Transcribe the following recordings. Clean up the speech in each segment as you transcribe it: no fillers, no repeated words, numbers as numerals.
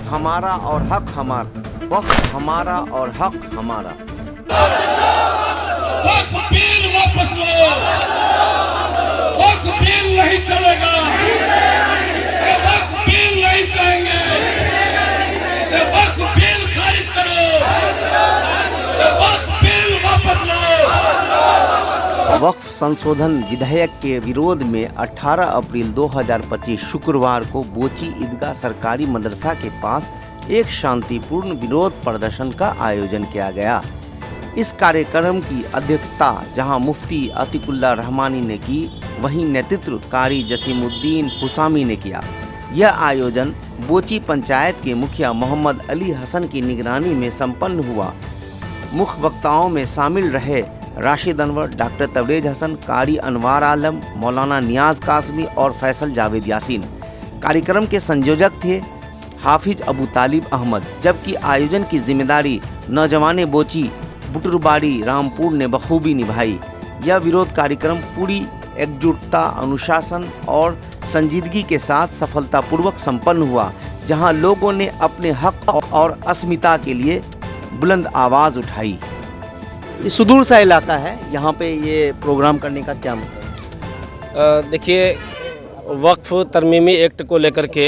हमारा और हक हमारा, वक्फ हमारा और हक हमारा। वक्फ बिल वापस लो, वक्फ बिल नहीं चलेगा, वक्फ बिल नहीं सहेंगे, वक्फ बिल खारिज करो, वक्फ बिल वापस लो। वक्फ संशोधन विधेयक के विरोध में 18 अप्रैल 2025 शुक्रवार को बोची ईदगाह सरकारी मदरसा के पास एक शांतिपूर्ण विरोध प्रदर्शन का आयोजन किया गया। इस कार्यक्रम की अध्यक्षता जहां मुफ्ती अतीकुल्लाह रहमानी ने की, वहीं नेतृत्व कारी जसीमुद्दीन हुसामी ने किया। यह आयोजन बोची पंचायत के मुखिया मोहम्मद अली हसन की निगरानी में संपन्न हुआ। मुख्य वक्ताओं में शामिल रहे राशिद अनवर, डॉक्टर तबरेज हसन, कारी अनवार आलम, मौलाना नियाज कासमी और फैसल जावेद यासीन। कार्यक्रम के संयोजक थे हाफिज अबू तालिब अहमद, जबकि आयोजन की जिम्मेदारी नौजवान बोची बुटरबाड़ी रामपुर ने बखूबी निभाई। यह विरोध कार्यक्रम पूरी एकजुटता, अनुशासन और संजीदगी के साथ सफलतापूर्वक संपन्न हुआ, जहां लोगों ने अपने हक और अस्मिता के लिए बुलंद आवाज़ उठाई। ये सुदूर सा इलाका है, यहाँ पे ये प्रोग्राम करने का क्या मतलब? देखिए, वक्फ तरमीमी एक्ट को लेकर के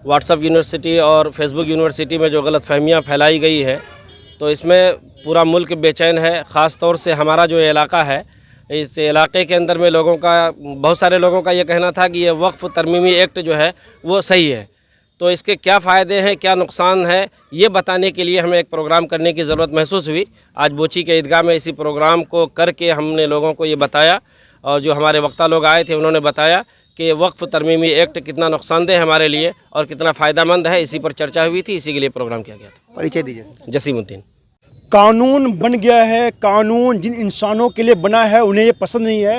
व्हाट्सएप यूनिवर्सिटी और फेसबुक यूनिवर्सिटी में जो गलतफहमियाँ फैलाई गई है, तो इसमें पूरा मुल्क बेचैन है। ख़ास तौर से हमारा जो इलाका है, इस इलाके के अंदर में बहुत सारे लोगों का ये कहना था कि ये वक्फ तरमीमी एक्ट जो है वो सही है। तो इसके क्या फ़ायदे हैं, क्या नुकसान है, ये बताने के लिए हमें एक प्रोग्राम करने की ज़रूरत महसूस हुई। आज बोची के ईदगाह में इसी प्रोग्राम को करके हमने लोगों को ये बताया, और जो हमारे वक्ता लोग आए थे उन्होंने बताया कि वक्फ तरमीमी एक्ट कितना नुकसानदेह है हमारे लिए और कितना फ़ायदेमंद है। इसी पर चर्चा हुई थी, इसी के लिए प्रोग्राम किया गया था। परिचय दीजिए। जसीमुद्दीन। कानून बन गया है, कानून जिन इंसानों के लिए बना है उन्हें ये पसंद नहीं है।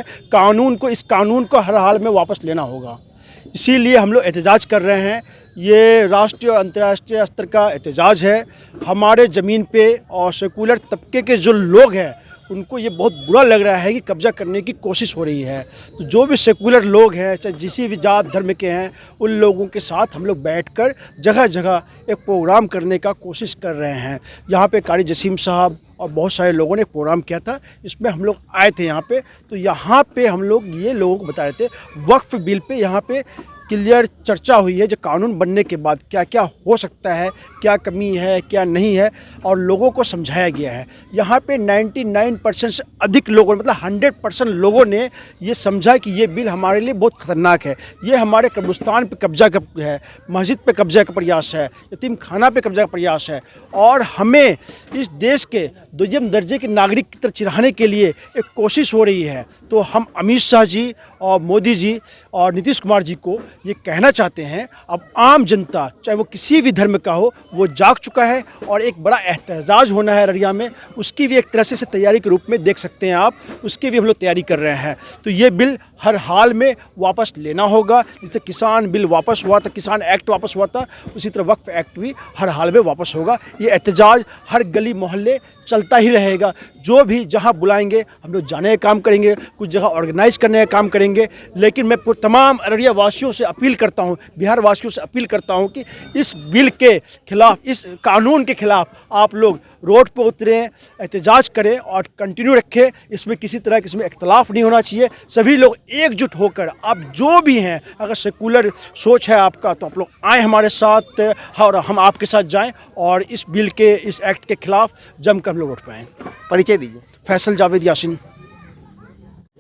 इस कानून को हर हाल में वापस लेना होगा। इसीलिए हम लोग एहतजाज कर रहे हैं। ये राष्ट्रीय और अंतर्राष्ट्रीय स्तर का एहतजाज है। हमारे ज़मीन पे और सेकुलर तबके के जो लोग हैं उनको ये बहुत बुरा लग रहा है कि कब्ज़ा करने की कोशिश हो रही है। तो जो भी सेकुलर लोग हैं, चाहे जिसी भी जात धर्म के हैं, उन लोगों के साथ हम लोग बैठकर जगह जगह एक प्रोग्राम करने का कोशिश कर रहे हैं। यहाँ पे कारी जसीम साहब और बहुत सारे लोगों ने एक प्रोग्राम किया था, इसमें हम लोग आए थे यहाँ पे। तो यहाँ पे हम लोग ये लोगों को बता रहे थे वक्फ बिल पे यहाँ पे क्लियर चर्चा हुई है, जो कानून बनने के बाद क्या क्या हो सकता है, क्या कमी है, क्या नहीं है, और लोगों को समझाया गया है। यहाँ पे 99% से अधिक लोगों, मतलब 100% लोगों ने ये समझा कि ये बिल हमारे लिए बहुत ख़तरनाक है। ये हमारे कब्रिस्तान पे कब्जा का है, मस्जिद पे कब्जा का प्रयास है, यतीम खाना पे कब्जा का प्रयास है, और हमें इस देश के दुय्यम दर्जे के नागरिक की तरह चिढ़ाने के लिए एक कोशिश हो रही है। तो हम अमित शाह जी और मोदी जी और नीतीश कुमार जी को ये कहना चाहते हैं, अब आम जनता चाहे वो किसी भी धर्म का हो, वो जाग चुका है और एक बड़ा एहतजाज होना है अररिया में। उसकी भी एक तरह से तैयारी के रूप में देख सकते हैं आप, उसकी भी हम लोग तैयारी कर रहे हैं। तो ये बिल हर हाल में वापस लेना होगा। जैसे किसान बिल वापस हुआ था, किसान एक्ट वापस हुआ था, उसी तरह वक्फ एक्ट भी हर हाल में वापस होगा। ये एहतजाज हर गली मोहल्ले चलता ही रहेगा। जो भी जहाँ बुलाएंगे हम लोग जाने का काम करेंगे, कुछ जगह ऑर्गेनाइज करने का काम करेंगे। लेकिन मैं तमाम अररिया वासियों से अपील करता हूँ, बिहार वासियों से अपील करता हूँ कि इस बिल के खिलाफ, इस कानून के खिलाफ आप लोग रोड पर उतरें, एहतजाज करें और कंटिन्यू रखें। इसमें किसी तरह का इसमें इख्तलाफ नहीं होना चाहिए। सभी लोग एकजुट होकर, आप जो भी हैं, अगर सेकुलर सोच है आपका तो आप लोग आएँ हमारे साथ और हम आपके साथ जाएं और इस बिल के, इस एक्ट के खिलाफ जमकर हम लोग उठ पाएँ। परिचय दीजिए। फैसल जावेद यासीन।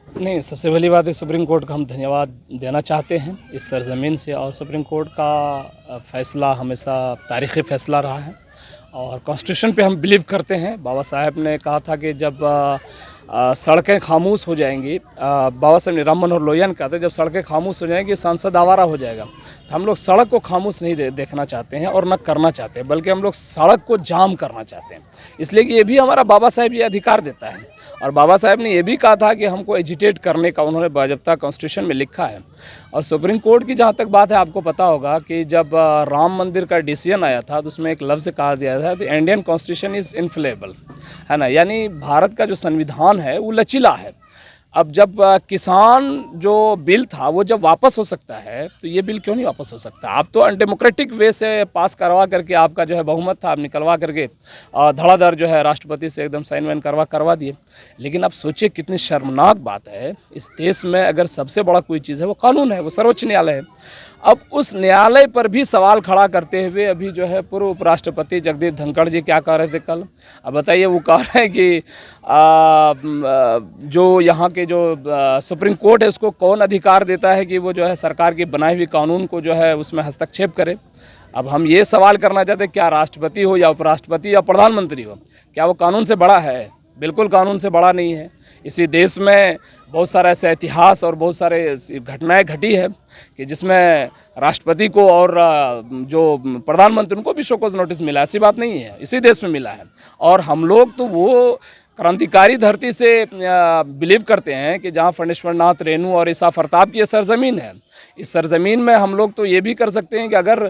नहीं, सबसे पहली बात है सुप्रीम कोर्ट का हम धन्यवाद देना चाहते हैं इस सरजमीन से। और सुप्रीम कोर्ट का फ़ैसला हमेशा तारीख़ी फ़ैसला रहा है और कॉन्स्टिट्यूशन पे हम बिलीव करते हैं। बाबा साहब ने कहा था कि जब सड़कें खामोश हो जाएंगी, बाबा साहब ने, राम मनोहर लोहिया ने कहा था, जब सड़कें खामोश हो जाएंगी सांसद आवारा हो जाएगा। तो हम लोग सड़क को खामोश नहीं देखना चाहते हैं और न करना चाहते हैं, बल्कि हम लोग सड़क को जाम करना चाहते हैं। इसलिए कि ये भी हमारा बाबा साहब ये अधिकार देता है। और बाबा साहब ने ये भी कहा था कि हमको एजिटेट करने का उन्होंने बाज़ाब्ता कॉन्स्टिट्यूशन में लिखा है। और सुप्रीम कोर्ट की जहाँ तक बात है, आपको पता होगा कि जब राम मंदिर का डिसीजन आया था तो उसमें एक लफ्ज़ कहा दिया था, द इंडियन कॉन्स्टिट्यूशन इज़ इनफ्लेबल, है ना, यानी भारत का जो संविधान है वो लचीला है। अब जब किसान जो बिल था वो जब वापस हो सकता है तो ये बिल क्यों नहीं वापस हो सकता। आप तो अनडेमोक्रेटिक वे से पास करवा करके, आपका जो है बहुमत था आप निकलवा करके धड़ाधड़ जो है राष्ट्रपति से एकदम साइन वाइन करवा दिए। लेकिन आप सोचिए कितनी शर्मनाक बात है, इस देश में अगर सबसे बड़ा कोई चीज़ है वो कानून है, वो सर्वोच्च न्यायालय है। अब उस न्यायालय पर भी सवाल खड़ा करते हुए अभी जो है पूर्व उपराष्ट्रपति जगदीप धनखड़ जी क्या कह रहे थे कल। अब बताइए, वो कह रहे हैं कि जो यहाँ के जो सुप्रीम कोर्ट है उसको कौन अधिकार देता है कि वो जो है सरकार की बनाई हुई कानून को जो है उसमें हस्तक्षेप करे। अब हम ये सवाल करना चाहते हैं, क्या राष्ट्रपति हो या उपराष्ट्रपति या प्रधानमंत्री हो, क्या वो कानून से बड़ा है? बिल्कुल कानून से बड़ा नहीं है। इसी देश में बहुत सारा ऐसा इतिहास और बहुत सारे घटनाएं घटी है कि जिसमें राष्ट्रपति को और जो प्रधानमंत्री उनको भी शोकॉज नोटिस मिला, ऐसी बात नहीं है, इसी देश में मिला है। और हम लोग तो वो क्रांतिकारी धरती से बिलीव करते हैं कि जहाँ फणीश्वर नाथ रेणु और ईसा फरताब की ये सरजमीन है। इस सरजमीन में हम लोग तो ये भी कर सकते हैं कि अगर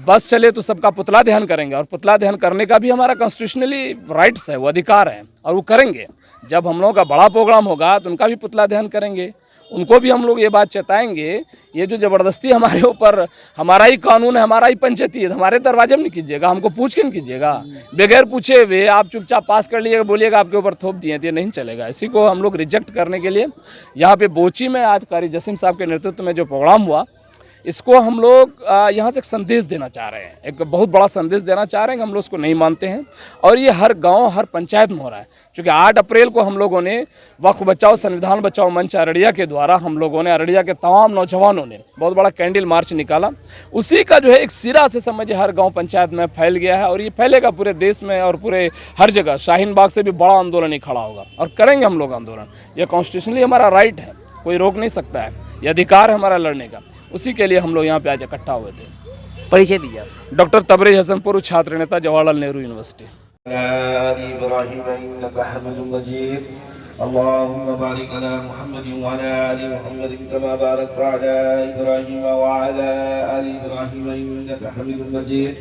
बस चले तो सबका पुतला दहन करेंगे, और पुतला दहन करने का भी हमारा कॉन्स्टिट्यूशनली राइट्स है, वो अधिकार है, और वो करेंगे। जब हम लोगों का बड़ा प्रोग्राम होगा तो उनका भी पुतला दहन करेंगे, उनको भी हम लोग ये बात चेताएंगे। ये जो ज़बरदस्ती हमारे ऊपर, हमारा ही कानून है, हमारा ही पंचायती है, हमारे दरवाजे में नहीं कीजिएगा, हमको पूछ के नहीं कीजिएगा। बगैर पूछे हुए आप चुपचाप पास कर लीजिएगा, बोलिएगा आपके ऊपर थोप दिए, तो ये नहीं चलेगा। इसी को हम लोग रिजेक्ट करने के लिए यहाँ पे बोची में आज कारी जसीम साहब के नेतृत्व में जो प्रोग्राम हुआ, इसको हम लोग यहाँ से एक संदेश देना चाह रहे हैं, एक बहुत बड़ा संदेश देना चाह रहे हैं कि हम लोग उसको नहीं मानते हैं। और ये हर गांव हर पंचायत में हो रहा है, क्योंकि 8 अप्रैल को हम लोगों ने वक्फ बचाओ संविधान बचाओ मंच अररिया के द्वारा हम लोगों ने, अररिया के तमाम नौजवानों ने बहुत बड़ा कैंडल मार्च निकाला। उसी का जो है एक सिरा से समझिए हर गाँव पंचायत में फैल गया है, और ये फैलेगा पूरे देश में और पूरे हर जगह। शाहीन बाग से भी बड़ा आंदोलन ही खड़ा होगा, और करेंगे हम लोग आंदोलन। ये कॉन्स्टिट्यूशनली हमारा राइट है, कोई रोक नहीं सकता है, ये अधिकार है हमारा लड़ने का। उसी के लिए हम लोग यहाँ पे आज इकट्ठा हुए थे। परिचय दीजिए आप। डॉक्टर तबरेज हसनपुर, छात्र नेता, जवाहरलाल नेहरू यूनिवर्सिटी। अल्लाहुम्मा बारिक अला मुहम्मद व अला आलि मुहम्मद कमा बारकता अला इब्राहीम व अला आलि इब्राहीम इन्नका हमीदुम मजीद।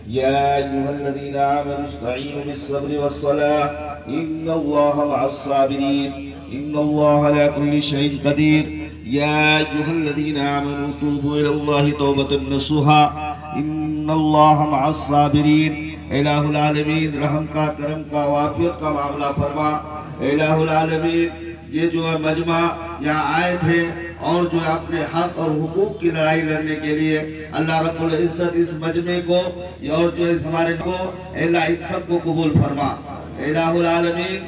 या अय्युहल्लज़ीना आमनू इस्तईनु बिस्सब्रि वस्सलाह इन्नल्लाहा मअस साबिरीन इन्नल्लाहा अला कुल्लि शैइन क़दीर। या अय्युहल्लज़ीना आमनू तूबू इलल्लाहि तौबतन नसूहा इन्नल्लाहा मअस साबिरीन। इलाहुल आलमीन रहम का, करम का, वाफियत का मामला फरमा। इलाहुल आलमीन ये जो है मजमा यहाँ आए थे और जो अपने हक और हुकूक की लड़ाई लड़ने के लिए, अल्लाह रब्बुल इज्जत इस मजमे को और जो इस हमारे को अल्लाह इन सब को कबूल फरमा। इलाहुल आलमीन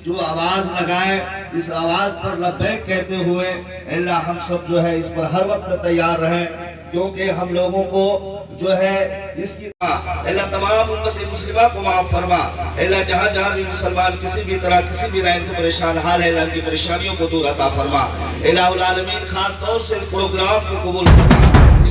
जो आवाज़ लगाए, इस आवाज़ पर लब्बैक कहते हुए अल्लाह हम सब जो है इस पर हर वक्त तैयार रहें, क्योंकि हम लोगों को जो है इसकी अल्लाह तमाम उम्मत मुस्लिमा को माफ फरमा। अल्लाह जहाँ जहाँ भी मुसलमान किसी भी तरह किसी भी लाइन से परेशान हाल है, उनकी परेशानियों को दूर अता फरमा। इलाहुल आलमीन खास तौर से इस प्रोग्राम को कबूल फरमा।